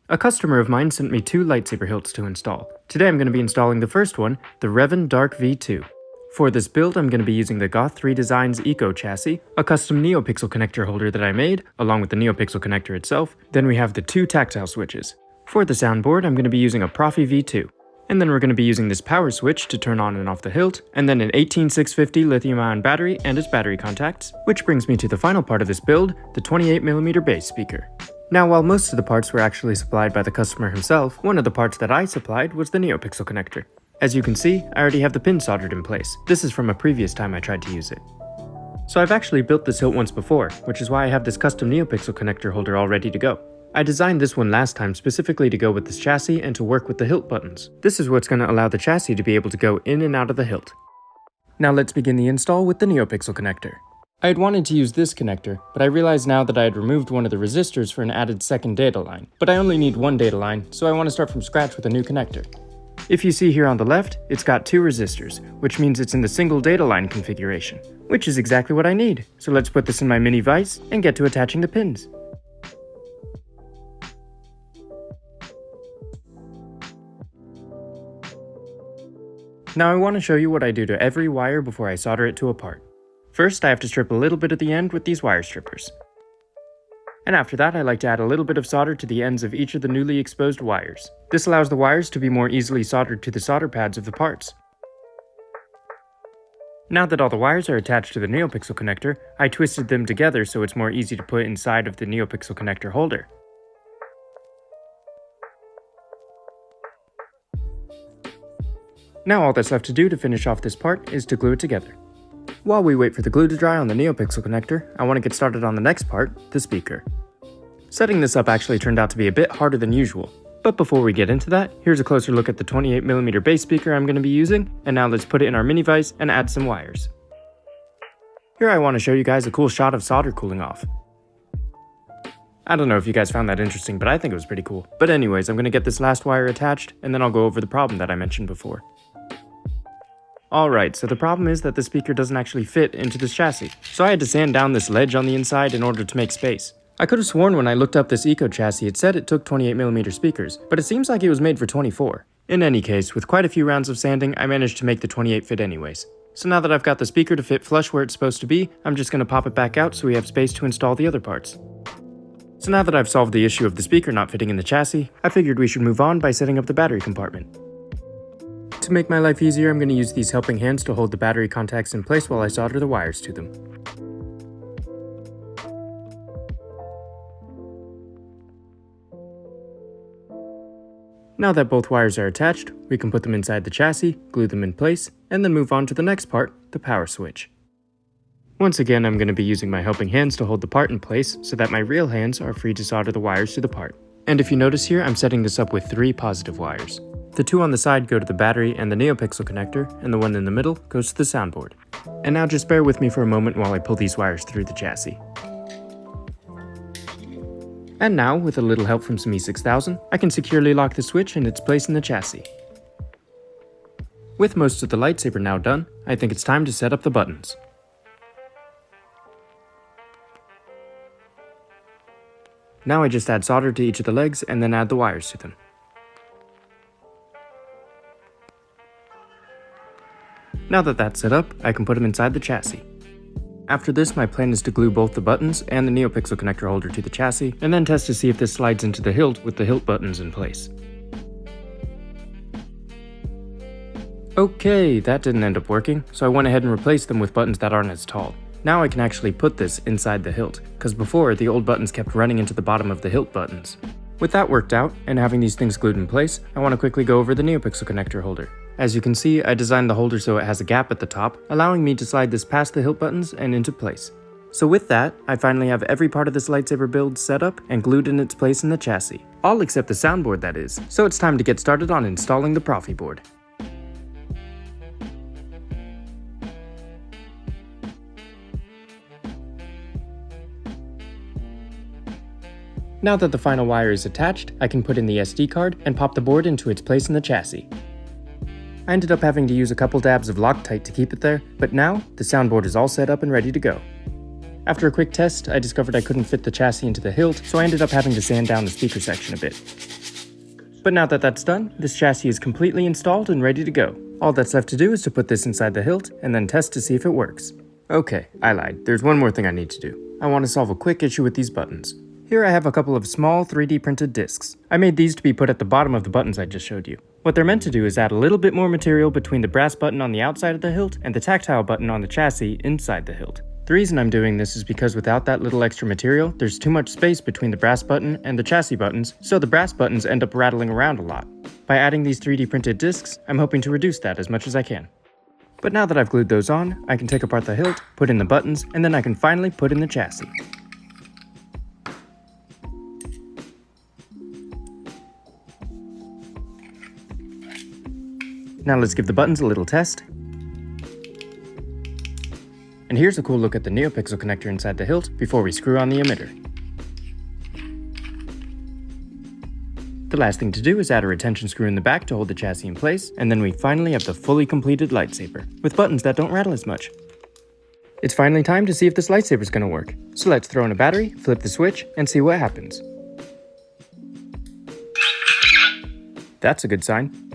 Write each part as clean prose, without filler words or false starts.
A customer of mine sent me 2 lightsaber hilts to install. Today I'm going to be installing the first one, the Revan Dark V2. For this build, I'm going to be using the Goth 3 Designs Eco chassis, a custom NeoPixel connector holder that I made, along with the NeoPixel connector itself. Then we have the 2 tactile switches. For the soundboard, I'm going to be using a Proffie V2. And then we're going to be using this power switch to turn on and off the hilt, and then an 18650 lithium-ion battery and its battery contacts, which brings me to the final part of this build, the 28mm bass speaker. Now, while most of the parts were actually supplied by the customer himself, one of the parts that I supplied was the NeoPixel connector. As you can see, I already have the pin soldered in place. This is from a previous time I tried to use it. So I've actually built this hilt once before, which is why I have this custom NeoPixel connector holder all ready to go. I designed this one last time specifically to go with this chassis and to work with the hilt buttons. This is what's going to allow the chassis to be able to go in and out of the hilt. Now let's begin the install with the NeoPixel connector. I had wanted to use this connector, but I realized now that I had removed one of the resistors for an added second data line. But I only need one data line, so I want to start from scratch with a new connector. If you see here on the left, it's got 2 resistors, which means it's in the single data line configuration, which is exactly what I need. So let's put this in my mini vise and get to attaching the pins. Now I want to show you what I do to every wire before I solder it to a part. First, I have to strip a little bit at the end with these wire strippers. And after that, I like to add a little bit of solder to the ends of each of the newly exposed wires. This allows the wires to be more easily soldered to the solder pads of the parts. Now that all the wires are attached to the NeoPixel connector, I twisted them together so it's more easy to put inside of the NeoPixel connector holder. Now all that's left to do to finish off this part is to glue it together. While we wait for the glue to dry on the NeoPixel connector, I want to get started on the next part, the speaker. Setting this up actually turned out to be a bit harder than usual, but before we get into that, here's a closer look at the 28mm bass speaker I'm going to be using, and now let's put it in our mini vise and add some wires. Here I want to show you guys a cool shot of solder cooling off. I don't know if you guys found that interesting, but I think it was pretty cool. But anyways, I'm going to get this last wire attached, and then I'll go over the problem that I mentioned before. Alright, so the problem is that the speaker doesn't actually fit into this chassis, so I had to sand down this ledge on the inside in order to make space. I could have sworn when I looked up this Eco chassis it said it took 28mm speakers, but it seems like it was made for 24. In any case, with quite a few rounds of sanding, I managed to make the 28 fit anyways. So now that I've got the speaker to fit flush where it's supposed to be, I'm just going to pop it back out so we have space to install the other parts. So now that I've solved the issue of the speaker not fitting in the chassis, I figured we should move on by setting up the battery compartment. To make my life easier, I'm going to use these helping hands to hold the battery contacts in place while I solder the wires to them. Now that both wires are attached, we can put them inside the chassis, glue them in place, and then move on to the next part, the power switch. Once again, I'm going to be using my helping hands to hold the part in place so that my real hands are free to solder the wires to the part. And if you notice here, I'm setting this up with 3 positive wires. The 2 on the side go to the battery and the NeoPixel connector, and the one in the middle goes to the soundboard. And now just bear with me for a moment while I pull these wires through the chassis. And now, with a little help from some E6000, I can securely lock the switch in its place in the chassis. With most of the lightsaber now done, I think it's time to set up the buttons. Now I just add solder to each of the legs and then add the wires to them. Now that that's set up, I can put them inside the chassis. After this, my plan is to glue both the buttons and the NeoPixel connector holder to the chassis, and then test to see if this slides into the hilt with the hilt buttons in place. Okay, that didn't end up working, so I went ahead and replaced them with buttons that aren't as tall. Now I can actually put this inside the hilt, because before, the old buttons kept running into the bottom of the hilt buttons. With that worked out, and having these things glued in place, I want to quickly go over the NeoPixel connector holder. As you can see, I designed the holder so it has a gap at the top, allowing me to slide this past the hilt buttons and into place. So with that, I finally have every part of this lightsaber build set up and glued in its place in the chassis. All except the soundboard, that is. So it's time to get started on installing the Proffie board. Now that the final wire is attached, I can put in the SD card and pop the board into its place in the chassis. I ended up having to use a couple dabs of Loctite to keep it there, but now the soundboard is all set up and ready to go. After a quick test, I discovered I couldn't fit the chassis into the hilt, so I ended up having to sand down the speaker section a bit. But now that that's done, this chassis is completely installed and ready to go. All that's left to do is to put this inside the hilt and then test to see if it works. Okay, I lied. There's one more thing I need to do. I want to solve a quick issue with these buttons. Here I have a couple of small 3D printed discs. I made these to be put at the bottom of the buttons I just showed you. What they're meant to do is add a little bit more material between the brass button on the outside of the hilt and the tactile button on the chassis inside the hilt. The reason I'm doing this is because without that little extra material, there's too much space between the brass button and the chassis buttons, so the brass buttons end up rattling around a lot. By adding these 3D printed discs, I'm hoping to reduce that as much as I can. But now that I've glued those on, I can take apart the hilt, put in the buttons, and then I can finally put in the chassis. Now let's give the buttons a little test. And here's a cool look at the NeoPixel connector inside the hilt before we screw on the emitter. The last thing to do is add a retention screw in the back to hold the chassis in place, and then we finally have the fully completed lightsaber, with buttons that don't rattle as much. It's finally time to see if this lightsaber is going to work. So let's throw in a battery, flip the switch, and see what happens. That's a good sign.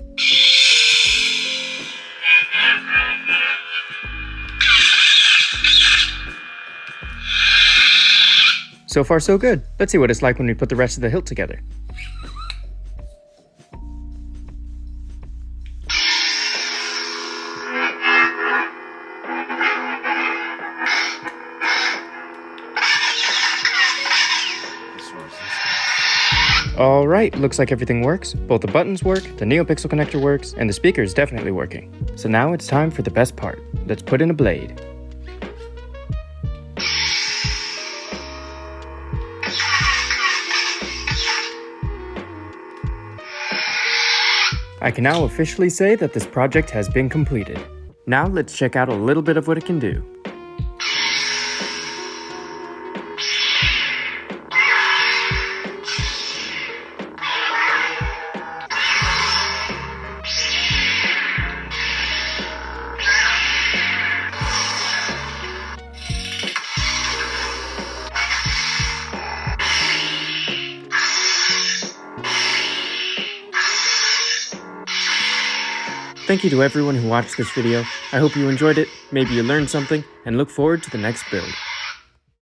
So far so good. Let's see what it's like when we put the rest of the hilt together. Alright, looks like everything works. Both the buttons work, the NeoPixel connector works, and the speaker is definitely working. So now it's time for the best part. Let's put in a blade. I can now officially say that this project has been completed. Now let's check out a little bit of what it can do. Thank you to everyone who watched this video. I hope you enjoyed it, maybe you learned something, and look forward to the next build.